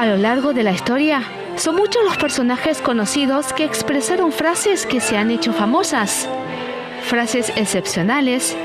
A lo largo de la historia, son muchos los personajes conocidos que expresaron frases que se han hecho famosas. Frases excepcionales,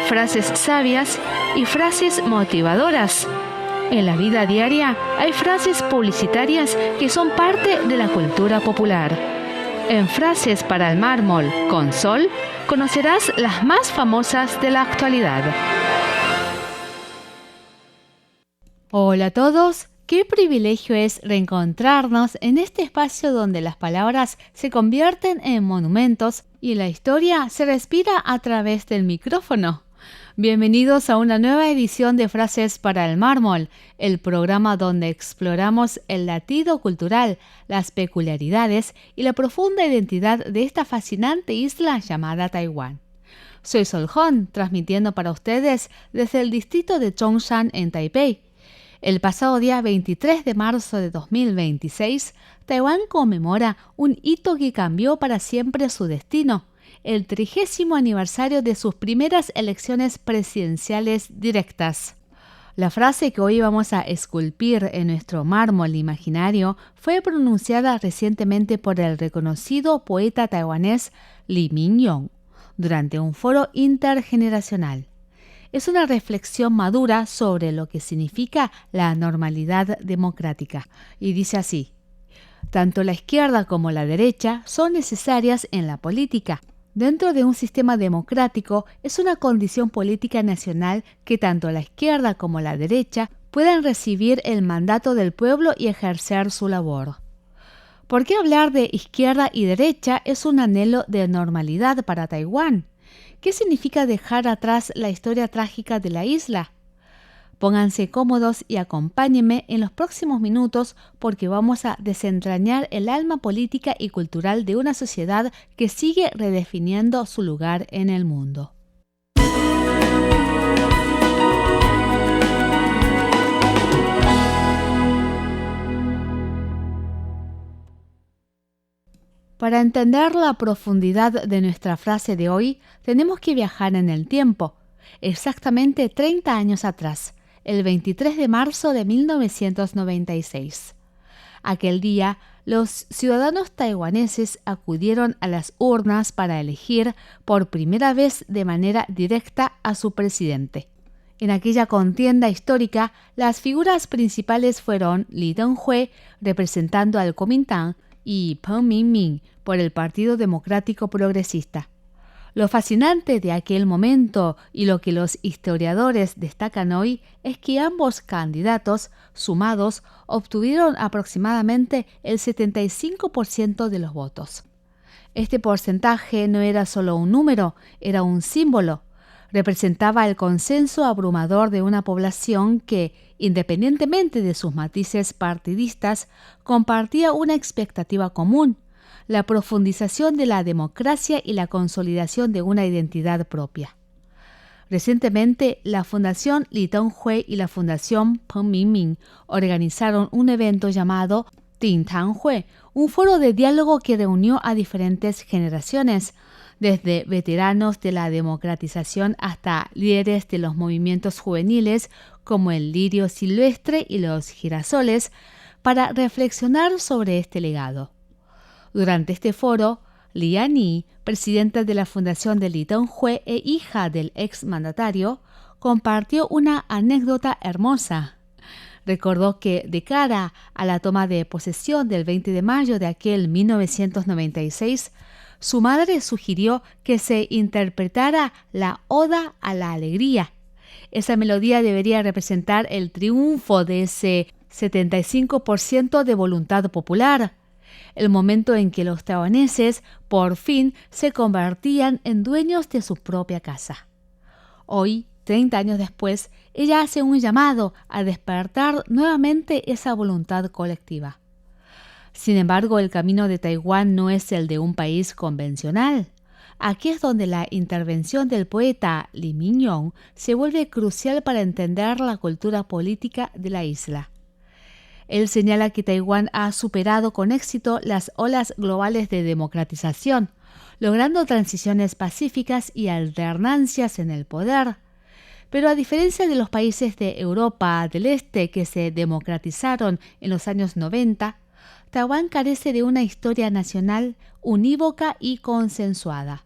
frases sabias y frases motivadoras. En la vida diaria hay frases publicitarias que son parte de la cultura popular. En Frases para el Mármol con Sol, conocerás las más famosas de la actualidad. Hola a todos, qué privilegio es reencontrarnos en este espacio donde las palabras se convierten en monumentos y la historia se respira a través del micrófono. Bienvenidos a una nueva edición de Frases para el Mármol, el programa donde exploramos el latido cultural, las peculiaridades y la profunda identidad de esta fascinante isla llamada Taiwán. Soy Sol Hon, transmitiendo para ustedes desde el distrito de Zhongshan en Taipei. El pasado día 23 de marzo de 2026, Taiwán conmemora un hito que cambió para siempre su destino, el 30º aniversario de sus primeras elecciones presidenciales directas. La frase que hoy vamos a esculpir en nuestro mármol imaginario fue pronunciada recientemente por el reconocido poeta taiwanés Lee Mingyong durante un foro intergeneracional. Es una reflexión madura sobre lo que significa la normalidad democrática, y dice así: tanto la izquierda como la derecha son necesarias en la política. Dentro de un sistema democrático es una condición política nacional que tanto la izquierda como la derecha puedan recibir el mandato del pueblo y ejercer su labor. ¿Por qué hablar de izquierda y derecha es un anhelo de normalidad para Taiwán? ¿Qué significa dejar atrás la historia trágica de la isla? Pónganse cómodos y acompáñenme en los próximos minutos porque vamos a desentrañar el alma política y cultural de una sociedad que sigue redefiniendo su lugar en el mundo. Para entender la profundidad de nuestra frase de hoy, tenemos que viajar en el tiempo, exactamente 30 años atrás, el 23 de marzo de 1996. Aquel día, los ciudadanos taiwaneses acudieron a las urnas para elegir por primera vez de manera directa a su presidente. En aquella contienda histórica, las figuras principales fueron Lee Teng-hui, representando al Kuomintang, y Peng Mingmin, por el Partido Democrático Progresista. Lo fascinante de aquel momento y lo que los historiadores destacan hoy es que ambos candidatos, sumados, obtuvieron aproximadamente el 75% de los votos. Este porcentaje no era solo un número, era un símbolo. Representaba el consenso abrumador de una población que, independientemente de sus matices partidistas, compartía una expectativa común: la profundización de la democracia y la consolidación de una identidad propia. Recientemente, la Fundación Lee Teng-hui y la Fundación Peng Mingmin organizaron un evento llamado Dingtanghui, un foro de diálogo que reunió a diferentes generaciones, desde veteranos de la democratización hasta líderes de los movimientos juveniles como el lirio silvestre y los girasoles, para reflexionar sobre este legado. Durante este foro, Lian Yi, presidenta de la Fundación de Lee Teng-hui e hija del exmandatario, compartió una anécdota hermosa. Recordó que de cara a la toma de posesión del 20 de mayo de aquel 1996, su madre sugirió que se interpretara la Oda a la Alegría. Esa melodía debería representar el triunfo de ese 75% de voluntad popular, el momento en que los taiwaneses por fin se convertían en dueños de su propia casa. Hoy, 30 años después, ella hace un llamado a despertar nuevamente esa voluntad colectiva. Sin embargo, el camino de Taiwán no es el de un país convencional. Aquí es donde la intervención del poeta Lee Mingyong se vuelve crucial para entender la cultura política de la isla. Él señala que Taiwán ha superado con éxito las olas globales de democratización, logrando transiciones pacíficas y alternancias en el poder. Pero a diferencia de los países de Europa del Este que se democratizaron en los años 90, Taiwán carece de una historia nacional unívoca y consensuada.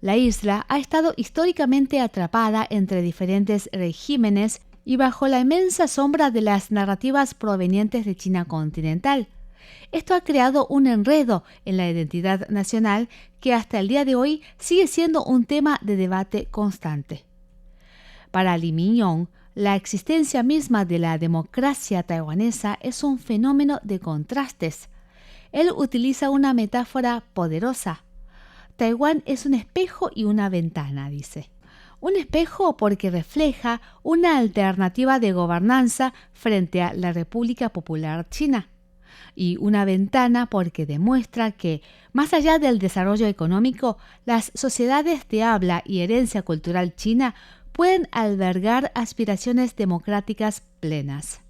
La isla ha estado históricamente atrapada entre diferentes regímenes y bajo la inmensa sombra de las narrativas provenientes de China continental. Esto ha creado un enredo en la identidad nacional que hasta el día de hoy sigue siendo un tema de debate constante. Para Lee Mingyong, la existencia misma de la democracia taiwanesa es un fenómeno de contrastes. Él utiliza una metáfora poderosa. Taiwán es un espejo y una ventana, dice. Un espejo porque refleja una alternativa de gobernanza frente a la República Popular China. Y una ventana porque demuestra que, más allá del desarrollo económico, las sociedades de habla y herencia cultural china pueden albergar aspiraciones democráticas plenas.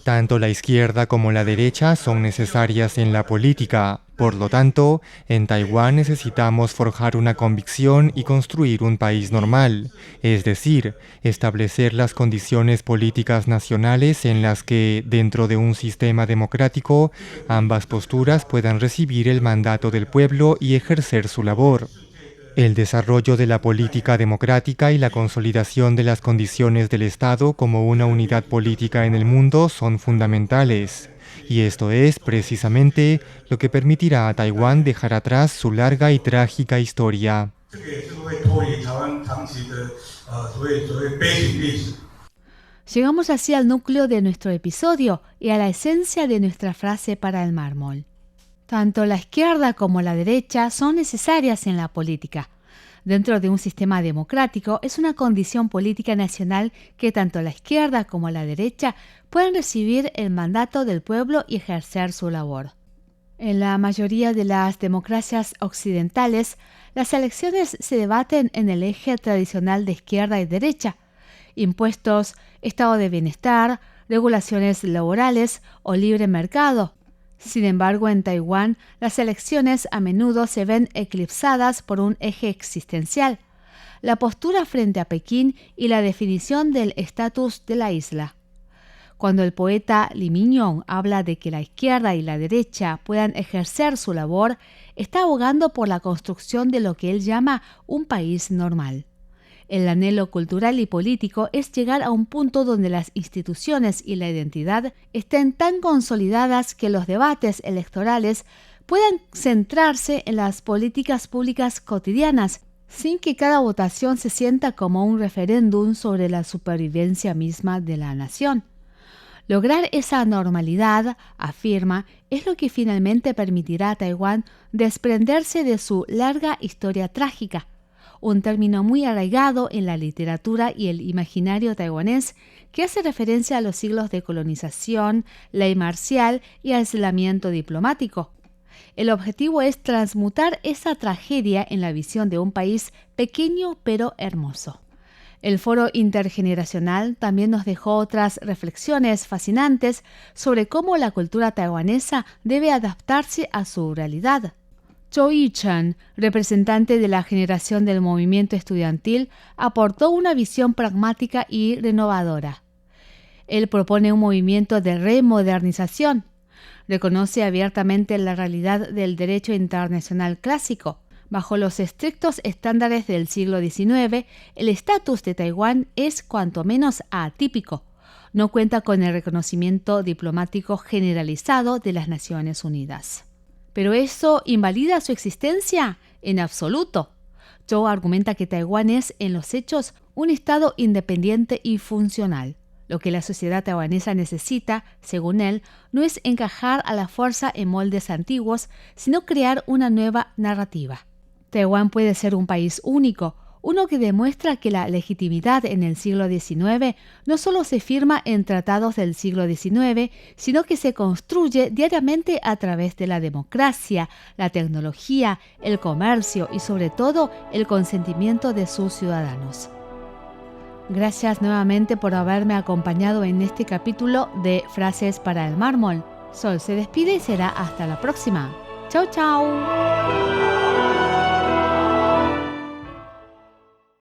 Tanto la izquierda como la derecha son necesarias en la política. Por lo tanto, en Taiwán necesitamos forjar una convicción y construir un país normal, es decir, establecer las condiciones políticas nacionales en las que, dentro de un sistema democrático, ambas posturas puedan recibir el mandato del pueblo y ejercer su labor. El desarrollo de la política democrática y la consolidación de las condiciones del Estado como una unidad política en el mundo son fundamentales. Y esto es, precisamente, lo que permitirá a Taiwán dejar atrás su larga y trágica historia. Llegamos así al núcleo de nuestro episodio y a la esencia de nuestra frase para el mármol. Tanto la izquierda como la derecha son necesarias en la política. Dentro de un sistema democrático es una condición política nacional que tanto la izquierda como la derecha puedan recibir el mandato del pueblo y ejercer su labor. En la mayoría de las democracias occidentales, las elecciones se debaten en el eje tradicional de izquierda y derecha: impuestos, estado de bienestar, regulaciones laborales o libre mercado. Sin embargo, en Taiwán, las elecciones a menudo se ven eclipsadas por un eje existencial: la postura frente a Pekín y la definición del estatus de la isla. Cuando el poeta Lee Mingyong habla de que la izquierda y la derecha puedan ejercer su labor, está abogando por la construcción de lo que él llama un país normal. El anhelo cultural y político es llegar a un punto donde las instituciones y la identidad estén tan consolidadas que los debates electorales puedan centrarse en las políticas públicas cotidianas, sin que cada votación se sienta como un referéndum sobre la supervivencia misma de la nación. Lograr esa normalidad, afirma, es lo que finalmente permitirá a Taiwán desprenderse de su larga historia trágica, un término muy arraigado en la literatura y el imaginario taiwanés que hace referencia a los siglos de colonización, ley marcial y aislamiento diplomático. El objetivo es transmutar esa tragedia en la visión de un país pequeño pero hermoso. El foro intergeneracional también nos dejó otras reflexiones fascinantes sobre cómo la cultura taiwanesa debe adaptarse a su realidad. Zhou Yichen, representante de la generación del movimiento estudiantil, aportó una visión pragmática y renovadora. Él propone un movimiento de remodernización. Reconoce abiertamente la realidad del derecho internacional clásico. Bajo los estrictos estándares del siglo XIX, el estatus de Taiwán es cuanto menos atípico. No cuenta con el reconocimiento diplomático generalizado de las Naciones Unidas. ¿Pero eso invalida su existencia? En absoluto. Zhou argumenta que Taiwán es, en los hechos, un estado independiente y funcional. Lo que la sociedad taiwanesa necesita, según él, no es encajar a la fuerza en moldes antiguos, sino crear una nueva narrativa. Taiwán puede ser un país único, uno que demuestra que la legitimidad en el siglo XIX no solo se firma en tratados del siglo XIX, sino que se construye diariamente a través de la democracia, la tecnología, el comercio y sobre todo el consentimiento de sus ciudadanos. Gracias nuevamente por haberme acompañado en este capítulo de Frases para el Mármol. Sol se despide y será hasta la próxima. ¡Chao, chao!